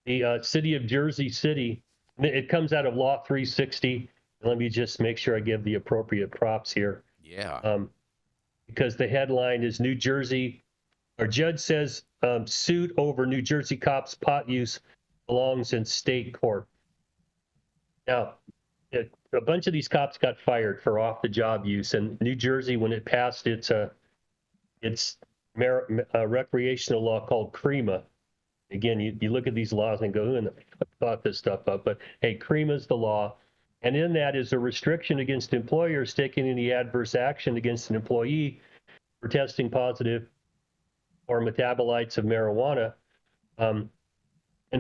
The city of Jersey City, it comes out of Law 360. Let me just make sure I give the appropriate props here. Yeah. Because the headline is New Jersey, our judge says suit over New Jersey cops' pot use belongs in state court. Now, a bunch of these cops got fired for off-the-job use, and New Jersey, when it passed its recreational law called CREMA. Again, you look at these laws and go, who in the fuck thought this stuff up? But hey, CREMA is the law. And in that is a restriction against employers taking any adverse action against an employee for testing positive or metabolites of marijuana. And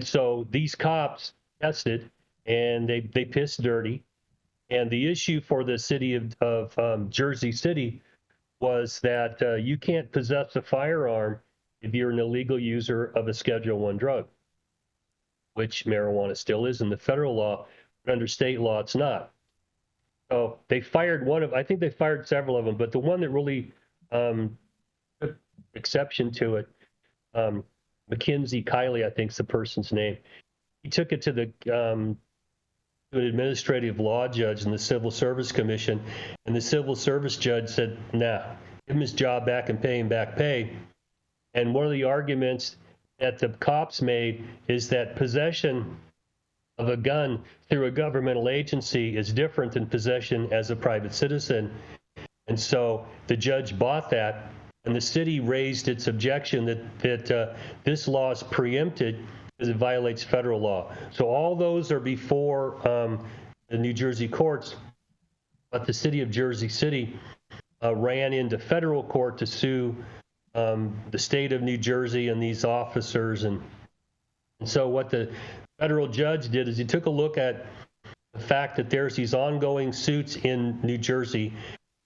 so these cops tested and they pissed dirty. And the issue for the city of Jersey City was that you can't possess a firearm if you're an illegal user of a Schedule I drug, which marijuana still is in the federal law, but under state law, it's not. So they fired I think they fired several of them, but the one that really took exception to it, Mackenzie Kiley, I think is the person's name. He took it to an administrative law judge in the Civil Service Commission, and the Civil Service judge said, nah, give him his job back and pay him back pay. And one of the arguments that the cops made is that possession of a gun through a governmental agency is different than possession as a private citizen. And so the judge bought that, and the city raised its objection that this law is preempted because it violates federal law. So all those are before the New Jersey courts, but the city of Jersey City ran into federal court to sue the state of New Jersey and these officers. And so what the federal judge did is he took a look at the fact that there's these ongoing suits in New Jersey,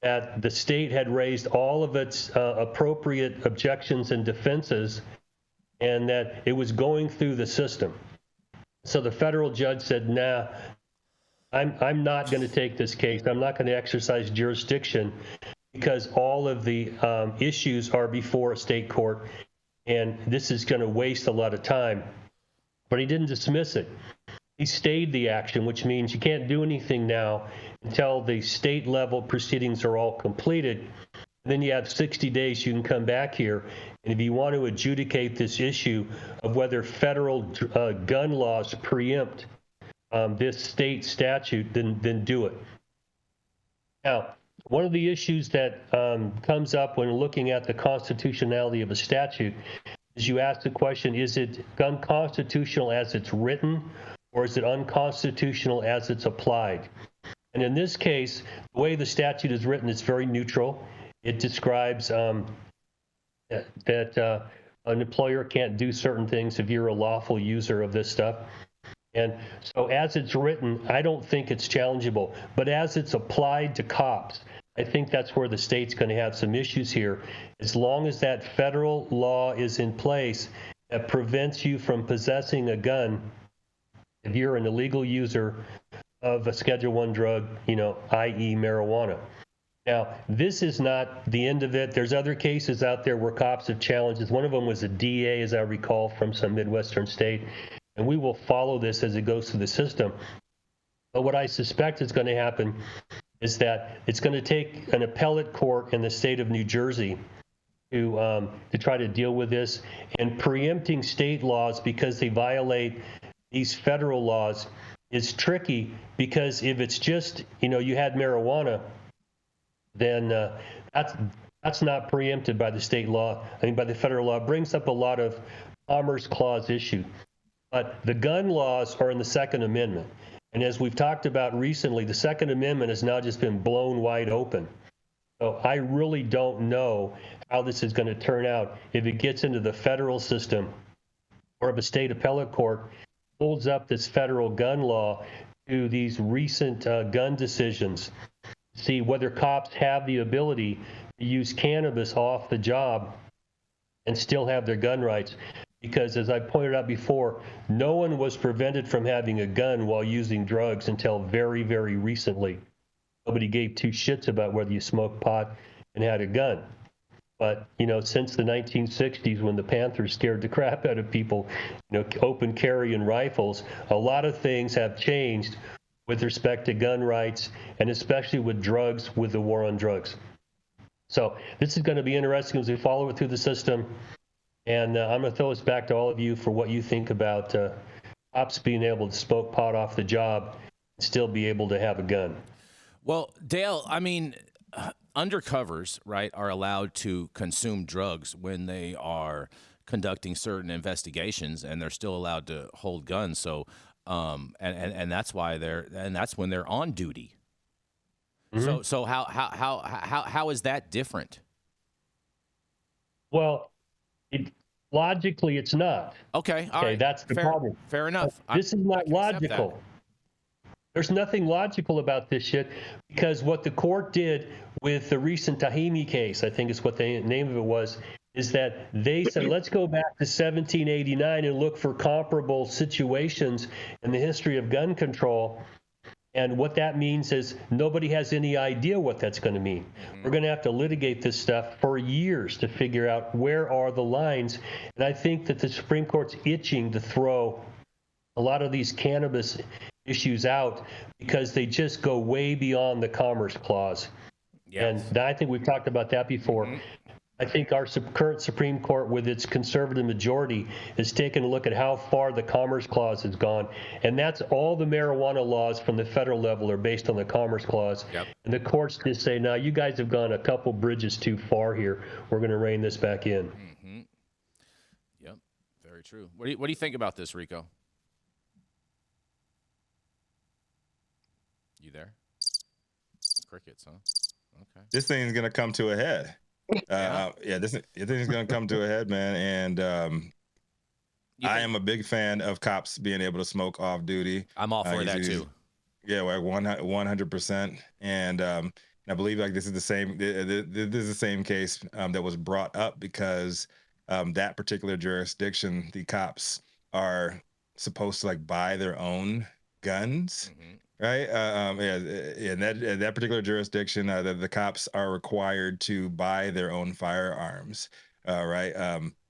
that the state had raised all of its appropriate objections and defenses, and that it was going through the system. So the federal judge said, nah, I'm not going to take this case. I'm not going to exercise jurisdiction because all of the issues are before a state court, and this is going to waste a lot of time. But he didn't dismiss it. He stayed the action, which means you can't do anything now until the state level proceedings are all completed. And then you have 60 days you can come back here. And if you want to adjudicate this issue of whether federal gun laws preempt this state statute, then do it. Now, one of the issues that comes up when looking at the constitutionality of a statute is you ask the question, is it unconstitutional as it's written, or is it unconstitutional as it's applied? And in this case, the way the statute is written is very neutral. It describes that an employer can't do certain things if you're a lawful user of this stuff. And so as it's written, I don't think it's challengeable. But as it's applied to cops, I think that's where the state's going to have some issues here. As long as that federal law is in place that prevents you from possessing a gun if you're an illegal user of a Schedule I drug, i.e. marijuana. Now, this is not the end of it. There's other cases out there where cops have challenged this. One of them was a DA, as I recall, from some Midwestern state. And we will follow this as it goes through the system. But what I suspect is going to happen is that it's going to take an appellate court in the state of New Jersey to try to deal with this. And preempting state laws because they violate these federal laws is tricky, because if it's just, you had marijuana, then that's not preempted by the state law. By the federal law. It brings up a lot of Commerce Clause issue. But the gun laws are in the Second Amendment. And as we've talked about recently, the Second Amendment has now just been blown wide open. So I really don't know how this is going to turn out if it gets into the federal system, or if a state appellate court holds up this federal gun law to these recent gun decisions. See whether cops have the ability to use cannabis off the job and still have their gun rights. Because as I pointed out before, no one was prevented from having a gun while using drugs until very, very recently. Nobody gave two shits about whether you smoked pot and had a gun. But, since the 1960s, when the Panthers scared the crap out of people, open carry and rifles, a lot of things have changed with respect to gun rights, and especially with drugs, with the war on drugs. So this is going to be interesting as we follow it through the system. And I'm going to throw this back to all of you for what you think about cops being able to smoke pot off the job and still be able to have a gun. Well, Dale, I mean, undercovers, right, are allowed to consume drugs when they are conducting certain investigations, and they're still allowed to hold guns. So, and that's why that's when they're on duty. Mm-hmm. So how is that different? Well, logically, it's not. Okay, all right. That's the problem. Fair enough. This is not logical. There's nothing logical about this shit, because what the court did with the recent Tahimi case, I think is what the name of it was, is that they said, let's go back to 1789 and look for comparable situations in the history of gun control. And what that means is nobody has any idea what that's going to mean. Mm-hmm. We're going to have to litigate this stuff for years to figure out where are the lines. And I think that the Supreme Court's itching to throw a lot of these cannabis issues out because they just go way beyond the Commerce Clause. Yes. And I think we've talked about that before. Mm-hmm. I think our current Supreme Court, with its conservative majority, is taking a look at how far the Commerce Clause has gone. And that's all the marijuana laws from the federal level are based on the Commerce Clause. Yep. And the courts just say, no, you guys have gone a couple bridges too far here. We're going to rein this back in. Mm-hmm. Yep, very true. What do you think about this, Rico? You there? Crickets, huh? Okay. This thing's going to come to a head. This thing's gonna come to a head, man. And I am a big fan of cops being able to smoke off duty. I'm all for that too. Yeah, like 100%. And I believe like this is the same. This is the same case that was brought up because that particular jurisdiction, the cops are supposed to like buy their own guns. Mm-hmm. Right. In that particular jurisdiction, the cops are required to buy their own firearms. Right.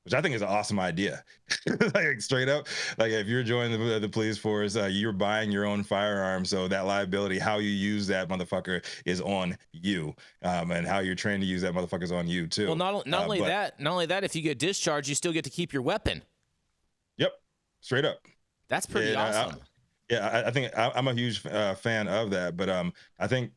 Which I think is an awesome idea. Like straight up, like if you're joining the police force, you're buying your own firearms. So that liability, how you use that motherfucker is on you. And how you're trained to use that motherfucker is on you too. Well, not only that, if you get discharged, you still get to keep your weapon. Yep. Straight up. That's pretty awesome. I think I'm a huge fan of that, but I think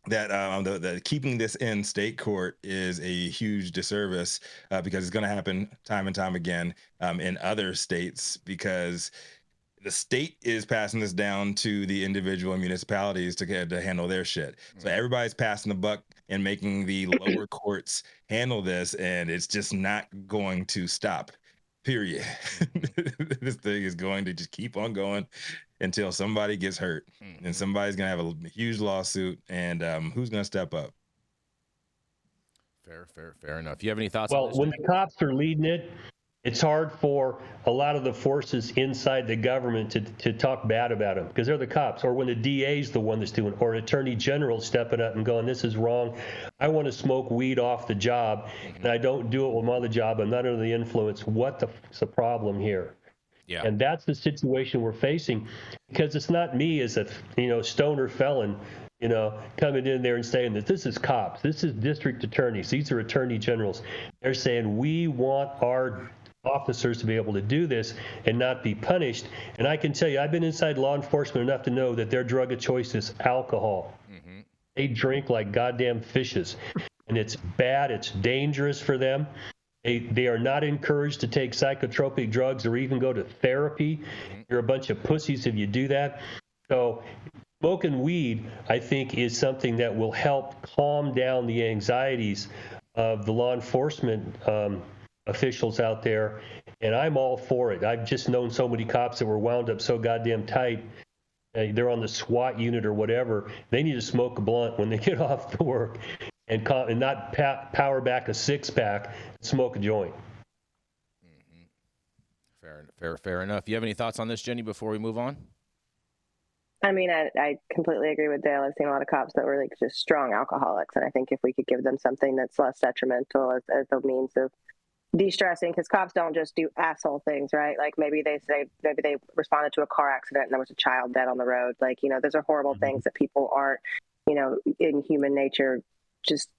that the keeping this in state court is a huge disservice because it's going to happen time and time again in other states because the state is passing this down to the individual municipalities to handle their shit. So everybody's passing the buck and making the lower courts handle this, and it's just not going to stop. Period. This thing is going to just keep on going until somebody gets hurt, and somebody's gonna have a huge lawsuit, and who's gonna step up? Fair enough. You have any thoughts? Well, on this, when the cops are leading it, it's hard for a lot of the forces inside the government to talk bad about them because they're the cops, or when the DA's the one that's doing, or attorney general stepping up and going, this is wrong. I want to smoke weed off the job, and I don't do it when I'm on the job. I'm not under the influence. What's the problem here? Yeah. And that's the situation we're facing, because it's not me as a stoner felon, coming in there and saying that this is cops, this is district attorneys, these are attorney generals. They're saying we want our officers to be able to do this and not be punished. And I can tell you, I've been inside law enforcement enough to know that their drug of choice is alcohol. Mm-hmm. They drink like goddamn fishes, and it's bad. It's dangerous for them. They are not encouraged to take psychotropic drugs or even go to therapy. You're a bunch of pussies if you do that. So smoking weed, I think, is something that will help calm down the anxieties of the law enforcement officials out there. And I'm all for it. I've just known so many cops that were wound up so goddamn tight. They're on the SWAT unit or whatever. They need to smoke a blunt when they get off the work. And not power back a six-pack, smoke a joint. Fair enough. You have any thoughts on this, Jenny, before we move on? I mean, I completely agree with Dale. I've seen a lot of cops that were like just strong alcoholics, and I think if we could give them something that's less detrimental as a means of de-stressing, because cops don't just do asshole things, right? Like maybe they responded to a car accident and there was a child dead on the road. Like, those are horrible things that people aren't, in human nature just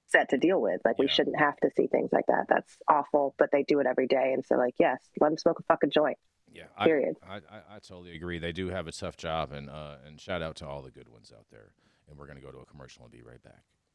set to deal with. Like, we shouldn't have to see things like that. That's awful, but they do it every day. And so, like, yes, let them smoke a fucking joint. Yeah, period. I totally agree. They do have a tough job, and shout out to all the good ones out there. And we're going to go to a commercial and be right back.